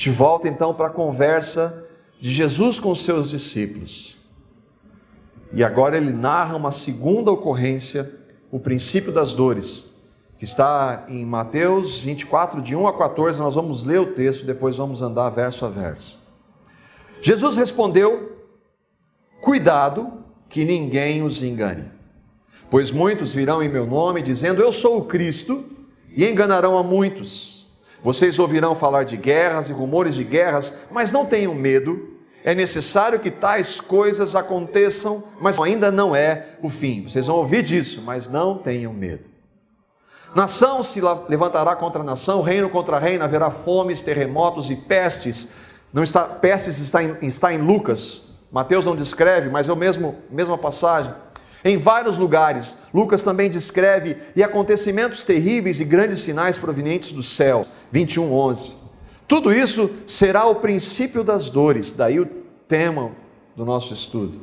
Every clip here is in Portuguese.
gente volta então para a conversa de Jesus com os seus discípulos. E agora ele narra uma segunda ocorrência, o princípio das dores, que está em Mateus 24, de 1 a 14, nós vamos ler o texto, depois vamos andar verso a verso. Jesus respondeu: cuidado que ninguém os engane, pois muitos virão em meu nome dizendo, eu sou o Cristo, e enganarão a muitos. Vocês ouvirão falar de guerras e rumores de guerras, mas não tenham medo. É necessário que tais coisas aconteçam, mas ainda não é o fim. Vocês vão ouvir disso, mas não tenham medo. Nação se levantará contra nação, reino contra reino, haverá fomes, terremotos e pestes. Pestes está em Lucas, Mateus não descreve, mas é a mesma passagem. Em vários lugares, Lucas também descreve, e acontecimentos terríveis e grandes sinais provenientes do céu, 21:11. Tudo isso será o princípio das dores, daí o tema do nosso estudo.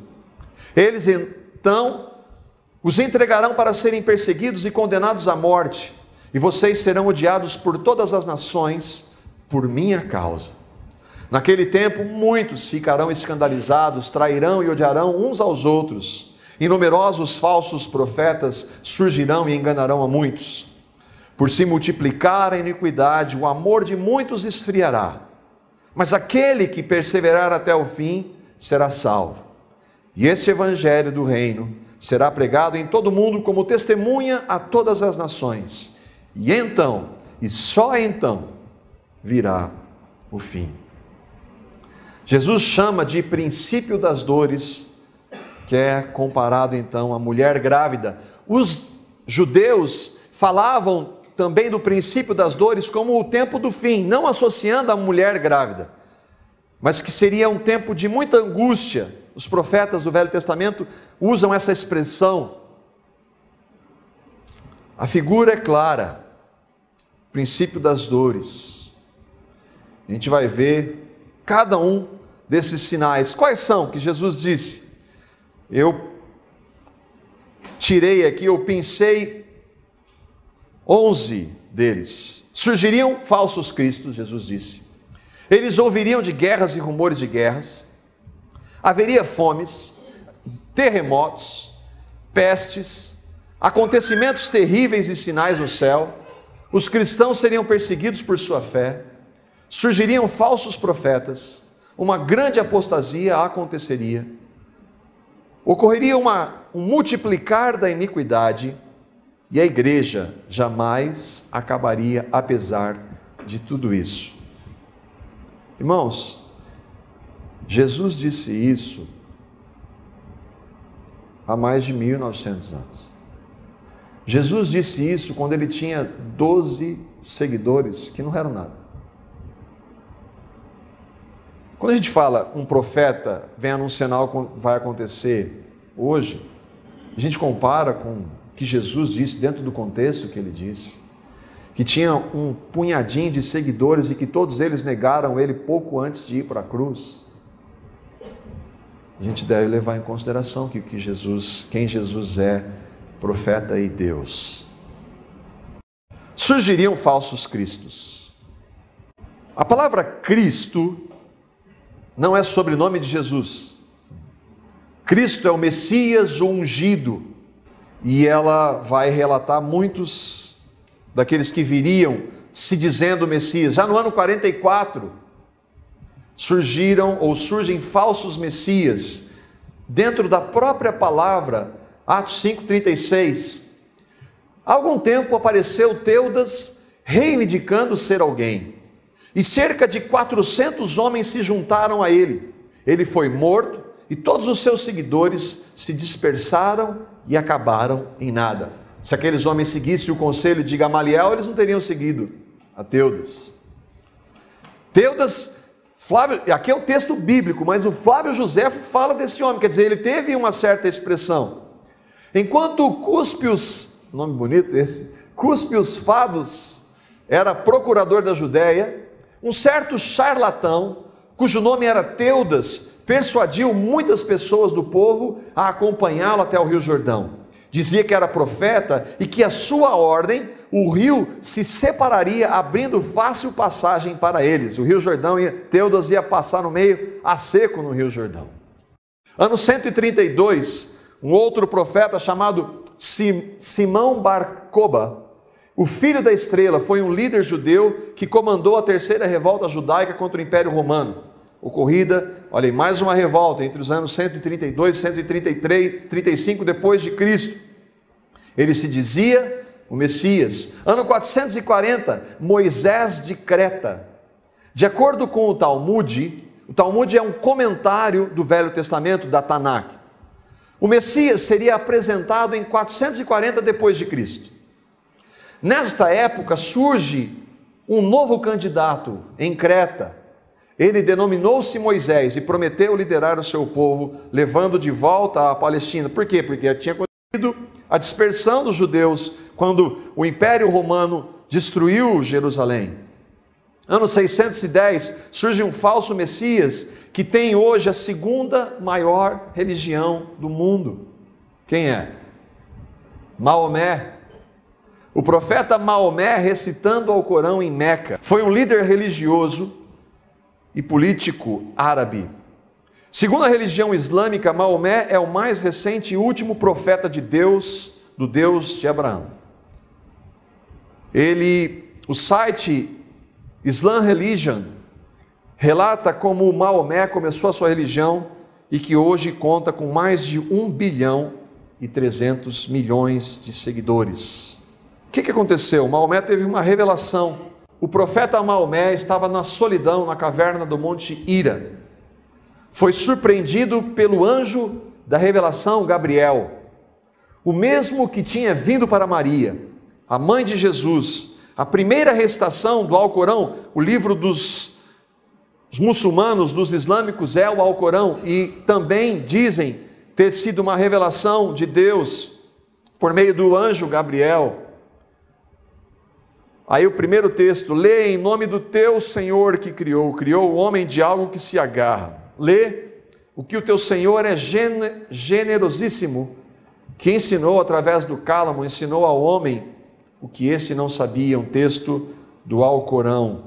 Eles então os entregarão para serem perseguidos e condenados à morte, e vocês serão odiados por todas as nações, por minha causa. Naquele tempo, muitos ficarão escandalizados, trairão e odiarão uns aos outros, e numerosos falsos profetas surgirão e enganarão a muitos. Por se multiplicar a iniquidade, o amor de muitos esfriará, mas aquele que perseverar até o fim será salvo. E este evangelho do reino será pregado em todo o mundo como testemunha a todas as nações, e então, e só então, virá o fim. Jesus chama de princípio das dores, que é comparado então à mulher grávida. Os judeus falavam também do princípio das dores como o tempo do fim, não associando a mulher grávida, mas que seria um tempo de muita angústia. Os profetas do Velho Testamento usam essa expressão. A figura é clara, princípio das dores. A gente vai ver cada um desses sinais. Quais são que Jesus disse? Eu tirei aqui, eu pensei 11 deles. Surgiriam falsos cristos, Jesus disse. Eles ouviriam de guerras e rumores de guerras. Haveria fomes, terremotos, pestes, acontecimentos terríveis e sinais no céu. Os cristãos seriam perseguidos por sua fé. Surgiriam falsos profetas. Uma grande apostasia aconteceria. Ocorreria um multiplicar da iniquidade. E a igreja jamais acabaria apesar de tudo isso. Irmãos, Jesus disse isso há mais de 1900 anos. Jesus disse isso quando ele tinha 12 seguidores, que não eram nada. Quando a gente fala um profeta vem anunciar algo que vai acontecer hoje, a gente compara com que Jesus disse dentro do contexto que ele disse, que tinha um punhadinho de seguidores e que todos eles negaram ele pouco antes de ir para a cruz. A gente deve levar em consideração quem Jesus é, profeta e Deus. Surgiriam falsos cristos. A palavra Cristo não é sobrenome de Jesus. Cristo é o Messias ungido. E ela vai relatar muitos daqueles que viriam se dizendo Messias. Já no ano 44, surgem falsos Messias. Dentro da própria palavra, Atos 5,36. Há algum tempo apareceu Teudas reivindicando ser alguém. E cerca de 400 homens se juntaram a ele. Ele foi morto e todos os seus seguidores se dispersaram e acabaram em nada. Se aqueles homens seguissem o conselho de Gamaliel, eles não teriam seguido a Teudas. Flávio, aqui é o texto bíblico, mas o Flávio Josefo fala desse homem, quer dizer, ele teve uma certa expressão. Enquanto Cúspios, nome bonito esse, Cúspios Fados era procurador da Judéia, um certo charlatão, cujo nome era Teudas, persuadiu muitas pessoas do povo a acompanhá-lo até o Rio Jordão. dizia que era profeta e que a sua ordem, o rio se separaria, abrindo fácil passagem para eles. O rio Jordão, Teudas ia passar no meio a seco no rio Jordão. Ano 132, um outro profeta chamado Simão Bar Coba, o filho da estrela, foi um líder judeu que comandou a terceira revolta judaica contra o Império Romano. Ocorrida, olha aí, mais uma revolta entre os anos 132 e 135 depois de Cristo. Ele se dizia o Messias. Ano 440, Moisés de Creta. De acordo com o Talmud é um comentário do Velho Testamento, da Tanakh. O Messias seria apresentado em 440 depois de Cristo. Nesta época surge um novo candidato em Creta. Ele denominou-se Moisés e prometeu liderar o seu povo, levando de volta a Palestina. Por quê? Porque tinha acontecido a dispersão dos judeus quando o Império Romano destruiu Jerusalém. Ano 610, surge um falso Messias que tem hoje a segunda maior religião do mundo. Quem é? Maomé. O profeta Maomé, recitando ao Corão em Meca, foi um líder religioso e político árabe. Segundo a religião islâmica, Maomé é o mais recente e último profeta de Deus, do Deus de Abraão. O site Islam Religion relata como Maomé começou a sua religião e que hoje conta com mais de 1 bilhão e 300 milhões de seguidores. O que aconteceu? Maomé teve uma revelação. O profeta Maomé estava na solidão, na caverna do Monte Hira. Foi surpreendido pelo anjo da revelação, Gabriel, o mesmo que tinha vindo para Maria, a mãe de Jesus. A primeira recitação do Alcorão, o livro dos muçulmanos, dos islâmicos, é o Alcorão, e também dizem ter sido uma revelação de Deus por meio do anjo Gabriel. Aí o primeiro texto, lê em nome do teu Senhor que criou o homem de algo que se agarra. Lê o que o teu Senhor é generosíssimo, que ensinou através do cálamo, ensinou ao homem o que esse não sabia, um texto do Alcorão.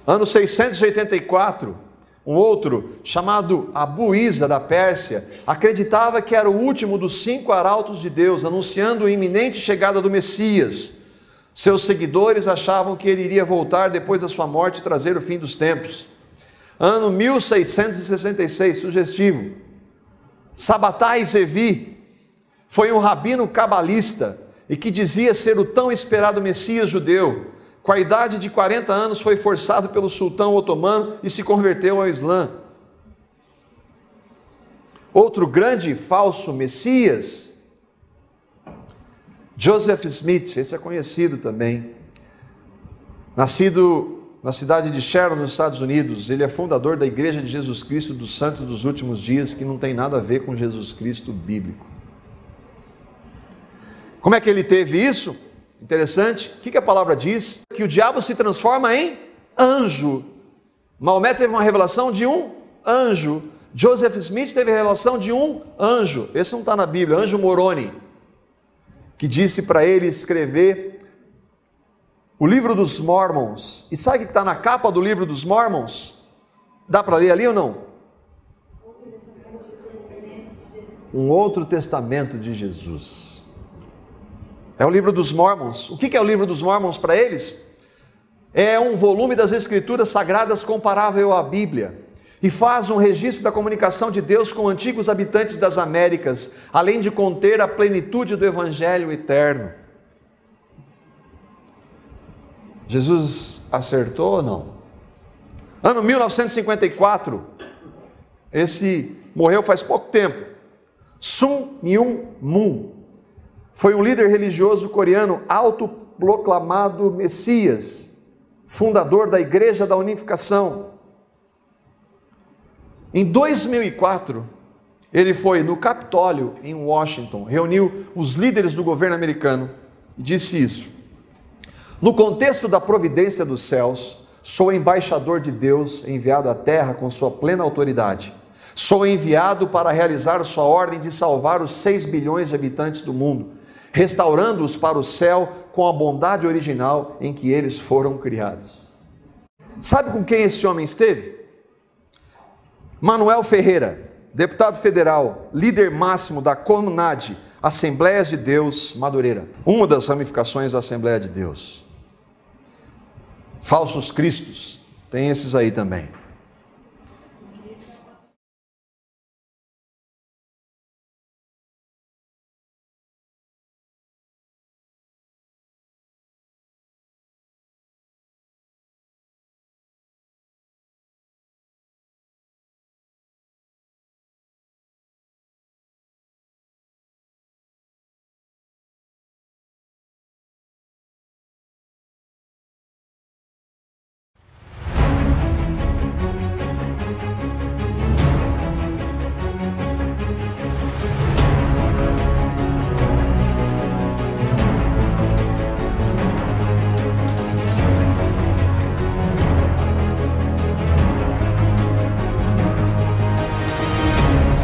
Ano 684, um outro, chamado Abu Isa, da Pérsia, acreditava que era o último dos 5 arautos de Deus, anunciando a iminente chegada do Messias. Seus seguidores achavam que ele iria voltar depois da sua morte e trazer o fim dos tempos. Ano 1666, sugestivo. Sabatai Zevi foi um rabino cabalista e que dizia ser o tão esperado Messias judeu. Com a idade de 40 anos foi forçado pelo sultão otomano e se converteu ao Islã. Outro grande falso Messias, Joseph Smith, esse é conhecido também, nascido na cidade de Sharon, nos Estados Unidos. Ele é fundador da Igreja de Jesus Cristo dos Santos dos Últimos Dias, que não tem nada a ver com Jesus Cristo bíblico. Como é que ele teve isso? Interessante. O que a palavra diz? Que o diabo se transforma em anjo. Maomé teve uma revelação de um anjo. Joseph Smith teve a revelação de um anjo. Esse não está na Bíblia, anjo Moroni, que disse para ele escrever o livro dos Mormons. E sabe o que está na capa do livro dos Mormons? Dá para ler ali ou não? Um outro testamento de Jesus. É o livro dos Mormons. O que é o livro dos Mormons para eles? É um volume das Escrituras Sagradas comparável à Bíblia. E faz um registro da comunicação de Deus com antigos habitantes das Américas, além de conter a plenitude do Evangelho eterno. Jesus acertou ou não? Ano 1954, esse morreu faz pouco tempo. Sun Myung Moon foi um líder religioso coreano autoproclamado Messias, fundador da Igreja da Unificação. Em 2004, ele foi no Capitólio, em Washington, reuniu os líderes do governo americano e disse isso: no contexto da providência dos céus, sou embaixador de Deus enviado à terra com sua plena autoridade. Sou enviado para realizar sua ordem de salvar os 6 bilhões de habitantes do mundo, restaurando-os para o céu com a bondade original em que eles foram criados. Sabe com quem esse homem esteve? Manuel Ferreira, deputado federal, líder máximo da CONAD, Assembleias de Deus Madureira, uma das ramificações da Assembleia de Deus. Falsos cristos, tem esses aí também.